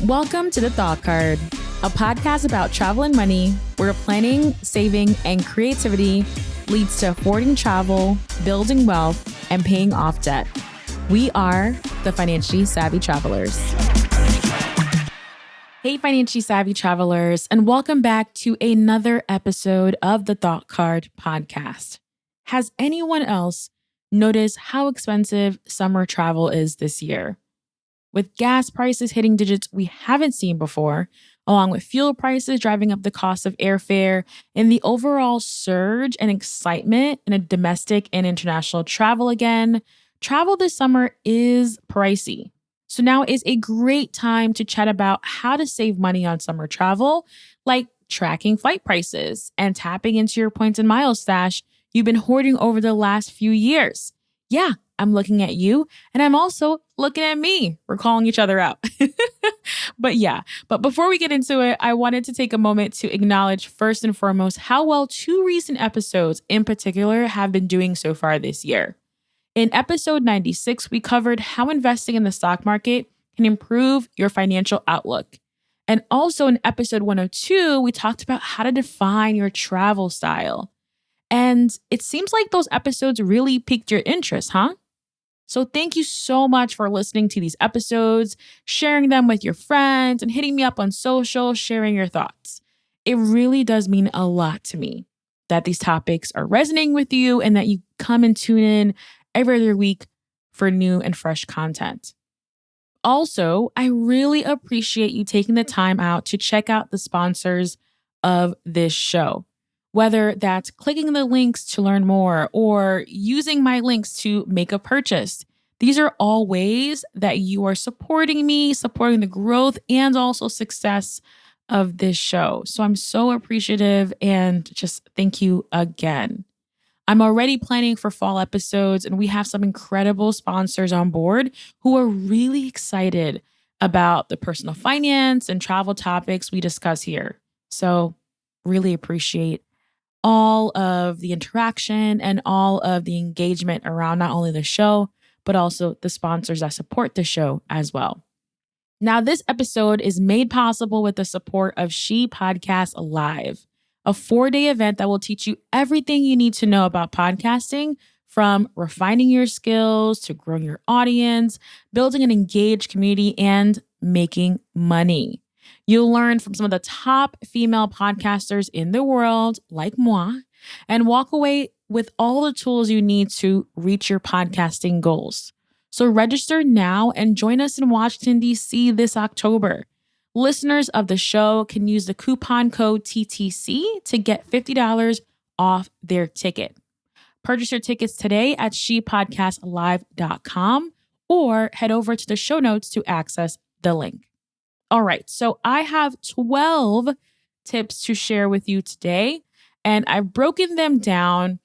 Welcome to The Thought Card, a podcast about travel and money where planning, saving, and creativity leads to affording travel, building wealth, and paying off debt. We are the Financially Savvy Travelers. Hey, Financially Savvy Travelers, and welcome back to another episode of the Thought Card podcast. Has anyone else noticed how expensive summer travel is this year? With gas prices hitting digits we haven't seen before, along with fuel prices driving up the cost of airfare, and the overall surge and excitement in a domestic and international travel again, travel this summer is pricey. So now is a great time to chat about how to save money on summer travel, like tracking flight prices and tapping into your points and miles stash you've been hoarding over the last few years. Yeah, I'm looking at you, and I'm also looking at me. We're calling each other out. But before we get into it, I wanted to take a moment to acknowledge first and foremost how well two recent episodes in particular have been doing so far this year. In episode 96, we covered how investing in the stock market can improve your financial outlook. And also in episode 102, we talked about how to define your travel style. And it seems like those episodes really piqued your interest, huh? So thank you so much for listening to these episodes, sharing them with your friends, and hitting me up on social, sharing your thoughts. It really does mean a lot to me that these topics are resonating with you and that you come and tune in every other week for new and fresh content. Also, I really appreciate you taking the time out to check out the sponsors of this show. Whether that's clicking the links to learn more or using my links to make a purchase. These are all ways that you are supporting me, supporting the growth and also success of this show. So I'm so appreciative and just thank you again. I'm already planning for fall episodes and we have some incredible sponsors on board who are really excited about the personal finance and travel topics we discuss here. So really appreciate all of the interaction and all of the engagement around not only the show, but also the sponsors that support the show as well. Now, this episode is made possible with the support of She Podcast Live, a 4-day event that will teach you everything you need to know about podcasting, from refining your skills to growing your audience, building an engaged community, and making money. You'll learn from some of the top female podcasters in the world, like moi, and walk away with all the tools you need to reach your podcasting goals. So register now and join us in Washington, D.C. this October. Listeners of the show can use the coupon code TTC to get $50 off their ticket. Purchase your tickets today at shepodcastlive.com or head over to the show notes to access the link. All right, so I have 12 tips to share with you today, and I've broken them down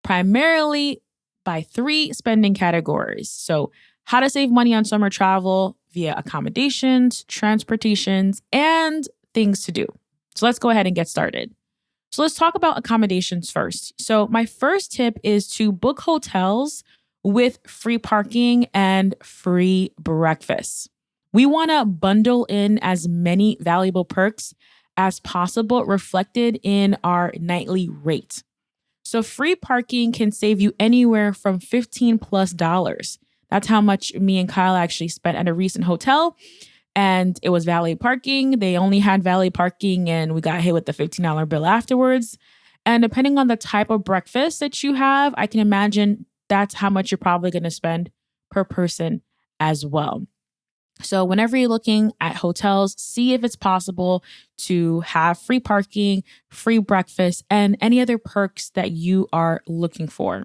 primarily by 3 spending categories. So how to save money on summer travel via accommodations, transportations, and things to do. So let's go ahead and get started. So let's talk about accommodations first. So my first tip is to book hotels with free parking and free breakfast. We want to bundle in as many valuable perks as possible reflected in our nightly rate. So free parking can save you anywhere from $15+. That's how much me and Kyle actually spent at a recent hotel. And it was valet parking. They only had valet parking and we got hit with the $15 bill afterwards. And depending on the type of breakfast that you have, I can imagine that's how much you're probably going to spend per person as well. So whenever you're looking at hotels, see if it's possible to have free parking, free breakfast, and any other perks that you are looking for.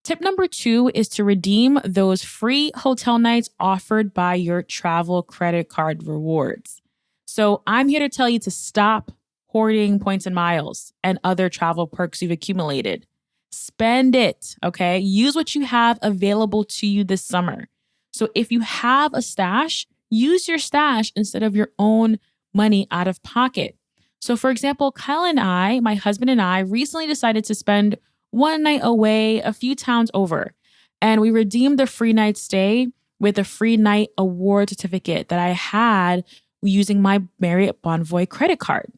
Tip number 2 is to redeem those free hotel nights offered by your travel credit card rewards. So I'm here to tell you to stop hoarding points and miles and other travel perks you've accumulated. Spend it, okay? Use what you have available to you this summer. So if you have a stash, use your stash instead of your own money out of pocket. So for example, Kyle and I, my husband and I, recently decided to spend one night away a few towns over. And we redeemed the free night stay with a free night award certificate that I had using my Marriott Bonvoy credit card.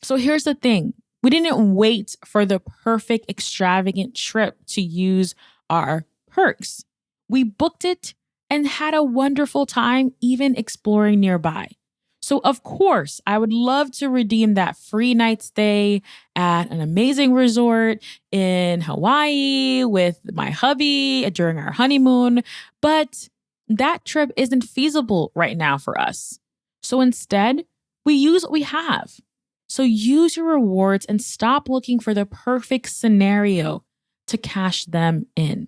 So here's the thing. We didn't wait for the perfect extravagant trip to use our perks. We booked it and had a wonderful time even exploring nearby. So of course, I would love to redeem that free night stay at an amazing resort in Hawaii with my hubby during our honeymoon, but that trip isn't feasible right now for us. So instead, we use what we have. So use your rewards and stop looking for the perfect scenario to cash them in.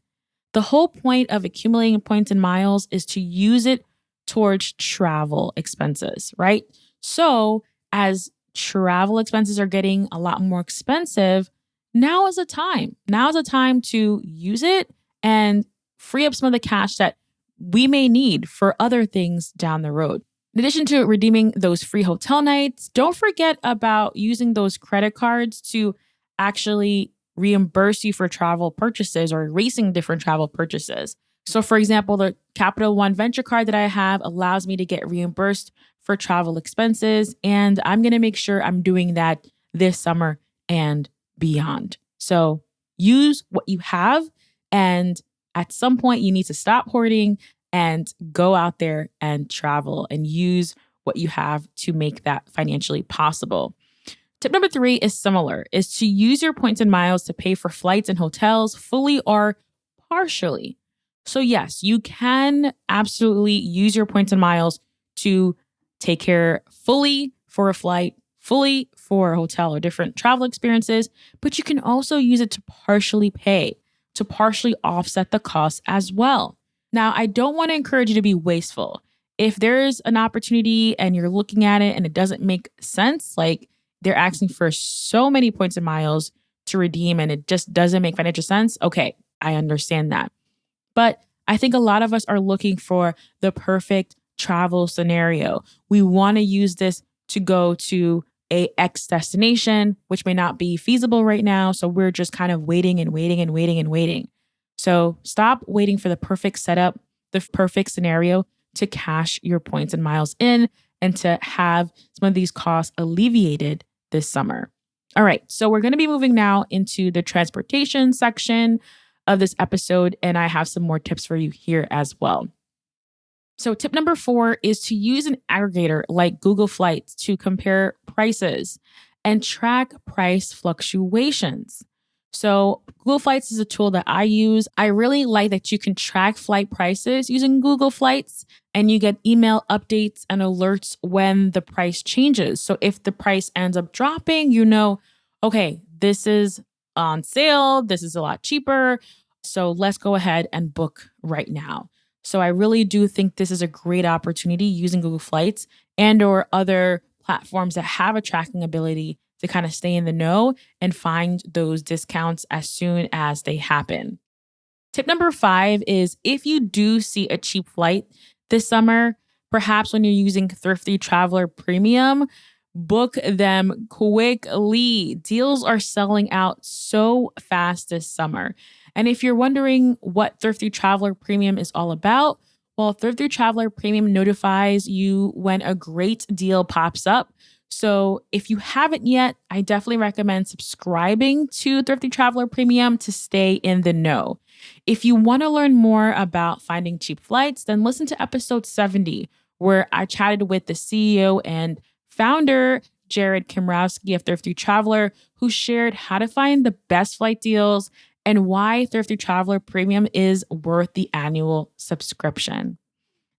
The whole point of accumulating points and miles is to use it towards travel expenses, right? So as travel expenses are getting a lot more expensive, now is the time. Now is the time to use it and free up some of the cash that we may need for other things down the road. In addition to redeeming those free hotel nights, don't forget about using those credit cards to actually reimburse you for travel purchases or erasing different travel purchases. So, for example, the Capital One Venture card that I have allows me to get reimbursed for travel expenses. And I'm going to make sure I'm doing that this summer and beyond. So, use what you have. And at some point, you need to stop hoarding and go out there and travel and use what you have to make that financially possible. Tip number 3 is similar, is to use your points and miles to pay for flights and hotels fully or partially. So yes, you can absolutely use your points and miles to take care fully for a flight, fully for a hotel or different travel experiences, but you can also use it to partially pay, to partially offset the costs as well. Now, I don't want to encourage you to be wasteful. If there's an opportunity and you're looking at it and it doesn't make sense, like they're asking for so many points and miles to redeem and it just doesn't make financial sense, okay, I understand that. But I think a lot of us are looking for the perfect travel scenario. We want to use this to go to a X destination, which may not be feasible right now. So we're just kind of waiting and waiting and waiting and waiting. So stop waiting for the perfect setup, the perfect scenario to cash your points and miles in and to have some of these costs alleviated this summer. All right, so we're going to be moving now into the transportation section of this episode, and I have some more tips for you here as well. So tip number 4 is to use an aggregator like Google Flights to compare prices and track price fluctuations. So Google Flights is a tool that I use. I really like that you can track flight prices using Google Flights and you get email updates and alerts when the price changes. So if the price ends up dropping, you know, okay, this is on sale. This is a lot cheaper. So let's go ahead and book right now. So I really do think this is a great opportunity using Google Flights and or other platforms that have a tracking ability to kind of stay in the know and find those discounts as soon as they happen. Tip number 5 is if you do see a cheap flight this summer, perhaps when you're using Thrifty Traveler Premium, book them quickly. Deals are selling out so fast this summer. And if you're wondering what Thrifty Traveler Premium is all about, well, Thrifty Traveler Premium notifies you when a great deal pops up. So if you haven't yet, I definitely recommend subscribing to Thrifty Traveler Premium to stay in the know. If you want to learn more about finding cheap flights, then listen to episode 70, where I chatted with the CEO and founder, Jared Kimrowski of Thrifty Traveler, who shared how to find the best flight deals and why Thrifty Traveler Premium is worth the annual subscription.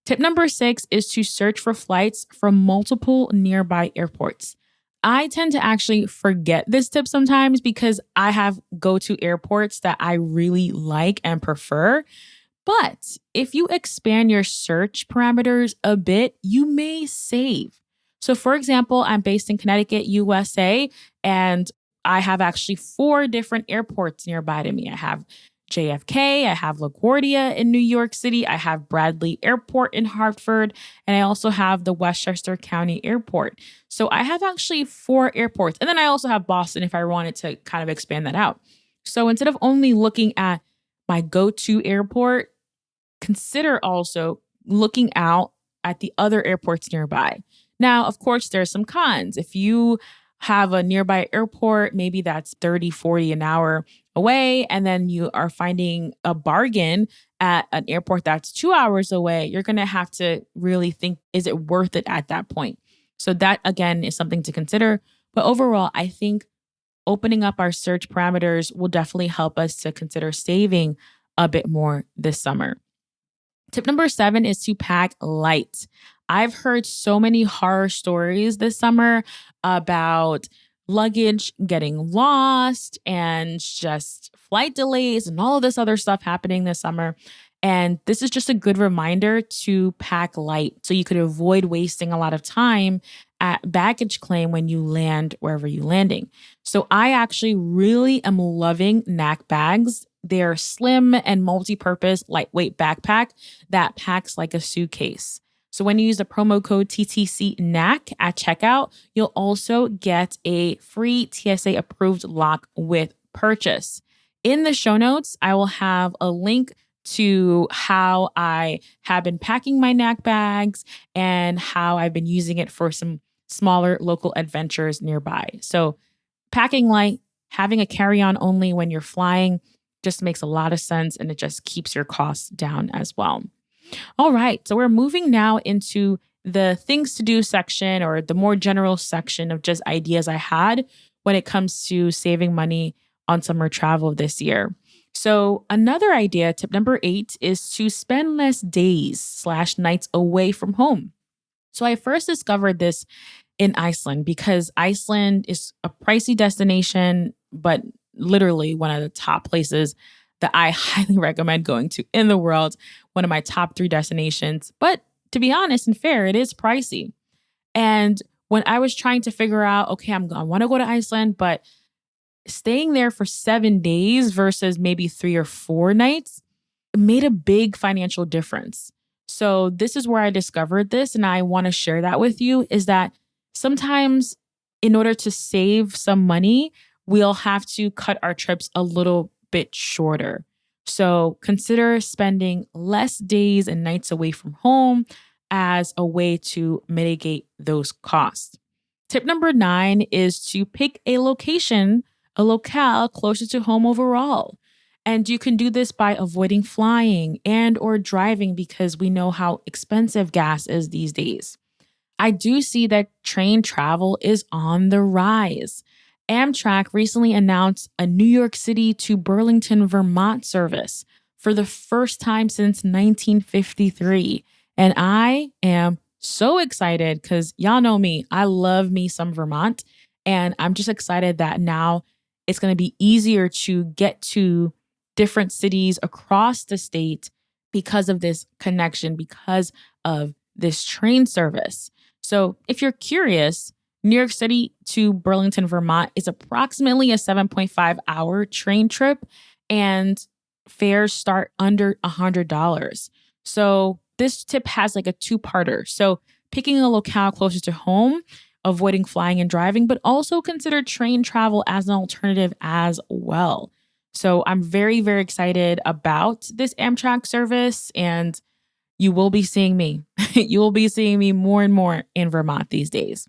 Tip number 6 is to search for flights from multiple nearby airports. I tend to actually forget this tip sometimes because I have go-to airports that I really like and prefer. But if you expand your search parameters a bit, you may save. So for example, I'm based in Connecticut, USA, and I have actually 4 different airports nearby to me. I have JFK, I have LaGuardia in New York City, I have Bradley Airport in Hartford, and I also have the Westchester County Airport. So I have actually 4 airports. And then I also have Boston if I wanted to kind of expand that out. So instead of only looking at my go-to airport, consider also looking out at the other airports nearby. Now, of course, there's some cons. If you have a nearby airport, maybe that's 30, 40 an hour away, and then you are finding a bargain at an airport that's 2 hours away, you're going to have to really think, is it worth it at that point? So, that again is something to consider. But overall, I think opening up our search parameters will definitely help us to consider saving a bit more this summer. Tip number 7 is to pack light. I've heard so many horror stories this summer about luggage getting lost and just flight delays and all of this other stuff happening this summer. And this is just a good reminder to pack light so you could avoid wasting a lot of time at baggage claim when you land wherever you're landing. So I actually really am loving knack bags. They're slim and multi-purpose lightweight backpack that packs like a suitcase. So when you use the promo code TTC at checkout, you'll also get a free TSA approved lock with purchase. In the show notes, I will have a link to how I have been packing my knack bags and how I've been using it for some smaller local adventures nearby. So packing light, having a carry-on only when you're flying just makes a lot of sense, and it just keeps your costs down as well. All right, so we're moving now into the things to do section, or the more general section of just ideas I had when it comes to saving money on summer travel this year. So another idea, tip number 8, is to spend less days/nights away from home. So I first discovered this in Iceland because Iceland is a pricey destination, but literally one of the top places that I highly recommend going to in the world, one of my top 3 destinations. But to be honest and fair, it is pricey. And when I was trying to figure out, okay, I want to go to Iceland, but staying there for 7 days versus maybe 3 or 4 nights made a big financial difference. So this is where I discovered this, and I want to share that with you, is that sometimes in order to save some money, we'll have to cut our trips a little bit shorter. So consider spending less days and nights away from home as a way to mitigate those costs. Tip number 9 is to pick a locale closer to home overall. And you can do this by avoiding flying and or driving because we know how expensive gas is these days. I do see that train travel is on the rise. Amtrak recently announced a New York City to Burlington, Vermont service for the first time since 1953. And I am so excited because y'all know me. I love me some Vermont. And I'm just excited that now it's going to be easier to get to different cities across the state because of this connection, because of this train service. So if you're curious, New York City to Burlington, Vermont is approximately a 7.5-hour train trip, and fares start under $100. So this tip has like a 2-parter. So picking a locale closer to home, avoiding flying and driving, but also consider train travel as an alternative as well. So I'm very, very excited about this Amtrak service, and you will be seeing me. You will be seeing me more and more in Vermont these days.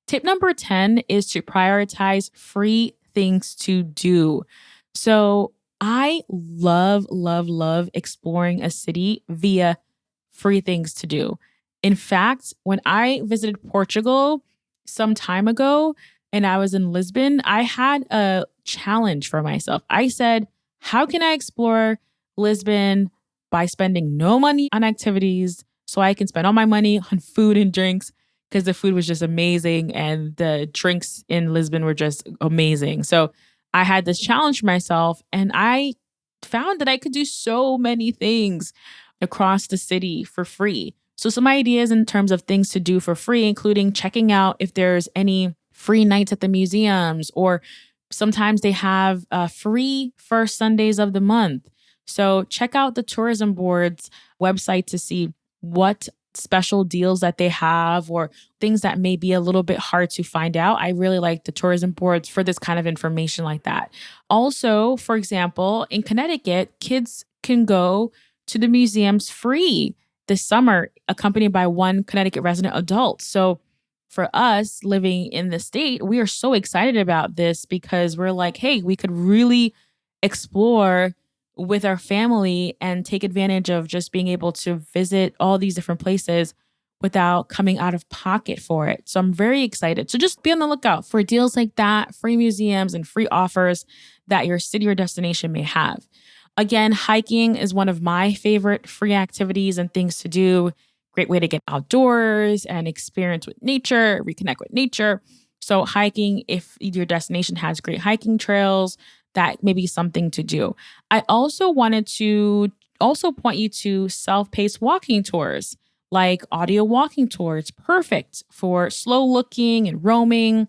Tip number 10 is to prioritize free things to do. So I love, love, love exploring a city via free things to do. In fact, when I visited Portugal some time ago and I was in Lisbon, I had a challenge for myself. I said, how can I explore Lisbon by spending no money on activities so I can spend all my money on food and drinks? Because the food was just amazing and the drinks in Lisbon were just amazing. So I had this challenge for myself, and I found that I could do so many things across the city for free. So some ideas in terms of things to do for free, including checking out if there's any free nights at the museums, or sometimes they have free first Sundays of the month. So check out the tourism board's website to see what special deals that they have or things that may be a little bit hard to find out. I really like the tourism boards for this kind of information like that. Also, for example, in Connecticut, kids can go to the museums free this summer, accompanied by one Connecticut resident adult. So for us living in the state, we are so excited about this because we're like, hey, we could really explore with our family and take advantage of just being able to visit all these different places without coming out of pocket for it. So I'm very excited. So just be on the lookout for deals like that, free museums and free offers that your city or destination may have. Again, hiking is one of my favorite free activities and things to do. Great way to get outdoors and experience with nature, reconnect with nature. So hiking, if your destination has great hiking trails, that may be something to do. I also wanted to point you to self-paced walking tours, like audio walking tours, perfect for slow looking and roaming,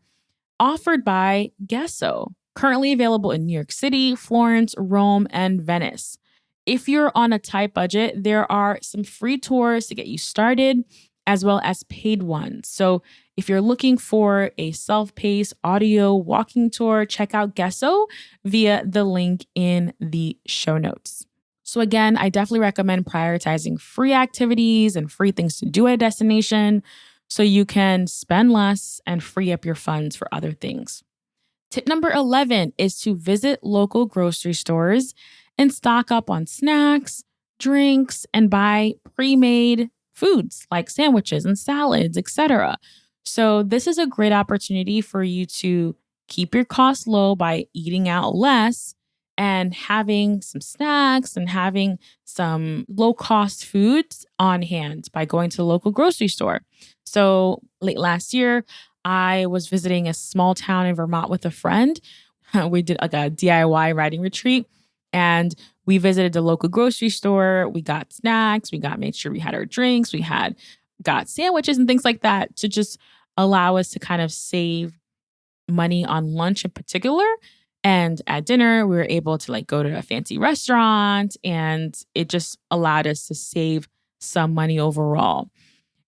offered by Gesso, currently available in New York City, Florence, Rome, and Venice. If you're on a tight budget, there are some free tours to get you started, as well as paid ones. So if you're looking for a self-paced audio walking tour, check out Gesso via the link in the show notes. So again, I definitely recommend prioritizing free activities and free things to do at a destination so you can spend less and free up your funds for other things. Tip number 11 is to visit local grocery stores and stock up on snacks, drinks, and buy pre-made foods like sandwiches and salads, etc. So this is a great opportunity for you to keep your costs low by eating out less and having some snacks and having some low-cost foods on hand by going to the local grocery store. So late last year, I was visiting a small town in Vermont with a friend. We did like a DIY riding retreat and we visited the local grocery store. We got snacks. Made sure we had our drinks. Got sandwiches and things like that to just allow us to kind of save money on lunch in particular. And at dinner, we were able to go to a fancy restaurant and it just allowed us to save some money overall.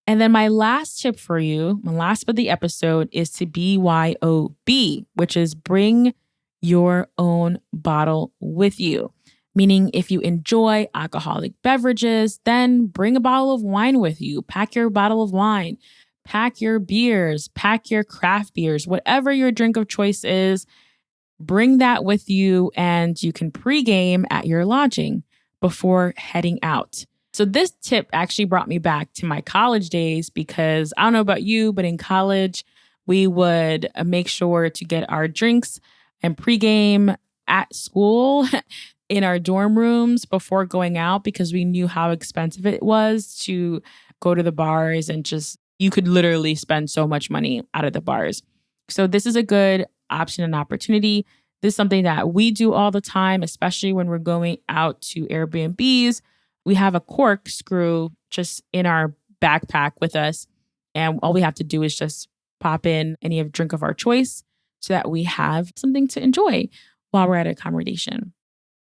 And then my last tip for you, my last of the episode is to BYOB, which is bring your own bottle with you. Meaning if you enjoy alcoholic beverages, then bring a bottle of wine with you. Pack your bottle of wine, pack your beers, pack your craft beers, whatever your drink of choice is, bring that with you and you can pregame at your lodging before heading out. So this tip actually brought me back to my college days because I don't know about you, but in college, we would make sure to get our drinks and pregame at school in our dorm rooms before going out because we knew how expensive it was to go to the bars and you could literally spend so much money out of the bars. So this is a good option and opportunity. This is something that we do all the time, especially when we're going out to Airbnbs. We have a corkscrew just in our backpack with us. And all we have to do is just pop in any drink of our choice so that we have something to enjoy while we're at accommodation.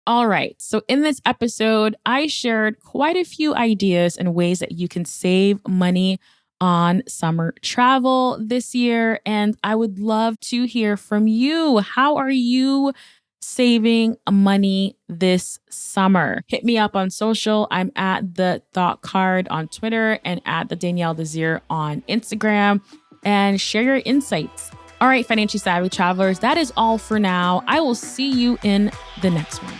All right. So in this episode, I shared quite a few ideas and ways that you can save money on summer travel this year. And I would love to hear from you. How are you saving money this summer? Hit me up on social. I'm at The Thought Card on Twitter and at the Danielle Desir on Instagram, and share your insights. All right, financially savvy travelers, that is all for now. I will see you in the next one.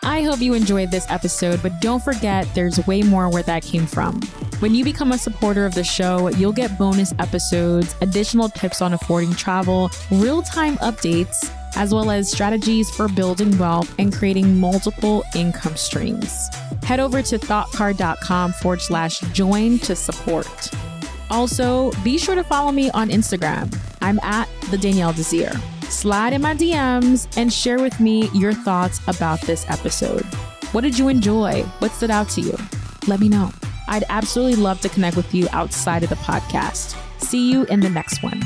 I hope you enjoyed this episode, but don't forget there's way more where that came from. When you become a supporter of the show, you'll get bonus episodes, additional tips on affording travel, real-time updates, as well as strategies for building wealth and creating multiple income streams. Head over to thoughtcard.com/join to support. Also, be sure to follow me on Instagram. I'm at the Danielle Desir. Slide in my DMs and share with me your thoughts about this episode. What did you enjoy? What stood out to you? Let me know. I'd absolutely love to connect with you outside of the podcast. See you in the next one.